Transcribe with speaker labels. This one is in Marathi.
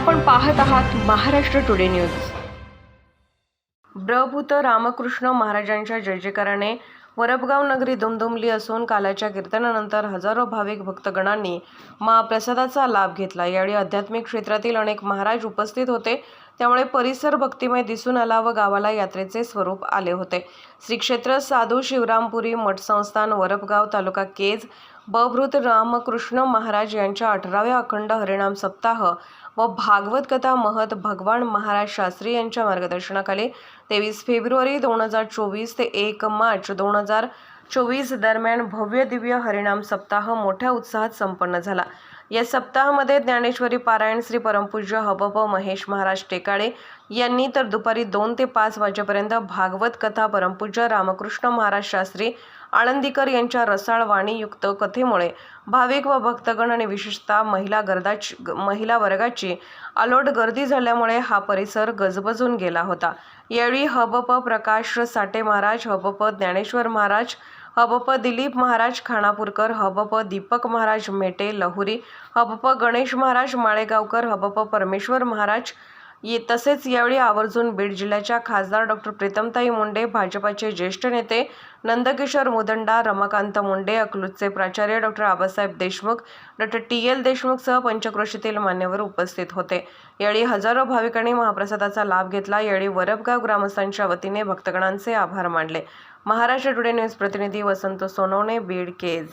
Speaker 1: आपण पाहत आहात महाराष्ट्र टुडे न्यूज। प्रभूत रामकृष्ण महाराजांच्या जयजयकाराने वरपगाव नगरी दुमदुमली असून कालाच्या कीर्तनानंतर हजारो भाविक भक्तगणांनी महाप्रसादाचा लाभ घेतला। यावेळी आध्यात्मिक क्षेत्रातील अनेक महाराज उपस्थित होते, त्यामुळे परिसर भक्तिमय दिसून आला व गावाला यात्रेचे स्वरूप आले होते। श्री क्षेत्र साधू शिवरामपुरी मठ संस्थान वरपगाव तालुका केज प्रभूत रामकृष्ण महाराज यांच्या 18व्या अखंड हरिनाम सप्ताह व भागवत कथा महत भगवान महाराज शास्त्री यांच्या मार्गदर्शनाखाली 23 फेब्रुवारी 2024 ते 1 मार्च 2024 दरम्यान भव्य दिव्य हरिनाम सप्ताह मोठ्या उत्साहात संपन्न झाला। या सप्ताहामध्ये ज्ञानेश्वरी पारायण श्री परमपूज्य हबप महेश महाराज टेकाळे यांनी तर दुपारी 2 ते 5 वाजेपर्यंत भागवत कथा परमपूज्य रामकृष्ण महाराज शास्त्री आळंदीकर यांच्या रसाळ वाणीयुक्त कथेमुळे भाविक व भक्तगण आणि विशेषतः महिला वर्गाची अलोट गर्दी झाल्यामुळे हा परिसर गजबजून गेला होता। यावेळी हबप प्रकाश साठे महाराज, हबप ज्ञानेश्वर महाराज, हबप दिलीप महाराज खानापूरकर, हबप दीपक महाराज मेटे लहुरी, हबप गणेश महाराज माळेगावकर, हबप परमेश्वर महाराज तसेच यावेळी आवर्जून बीड जिल्ह्याच्या खासदार डॉक्टर प्रीतमताई मुंडे, भाजपाचे ज्येष्ठ नेते नंदकिशोर मुदंडा, रमाकांत मुंडे, अकलूजचे प्राचार्य doctor Abasaheb Deshmukh, doctor TL Deshmukh सह पंचक्रोशीतील मान्यवर उपस्थित होते। यावेळी हजारो भाविकांनी महाप्रसादाचा लाभ घेतला। यावेळी वरपगाव ग्रामस्थांच्या वतीने भक्तगणांचे आभार मानले। महाराष्ट्र टुडे न्यूज प्रतिनिधी वसंत सोनवणे, बीड केज।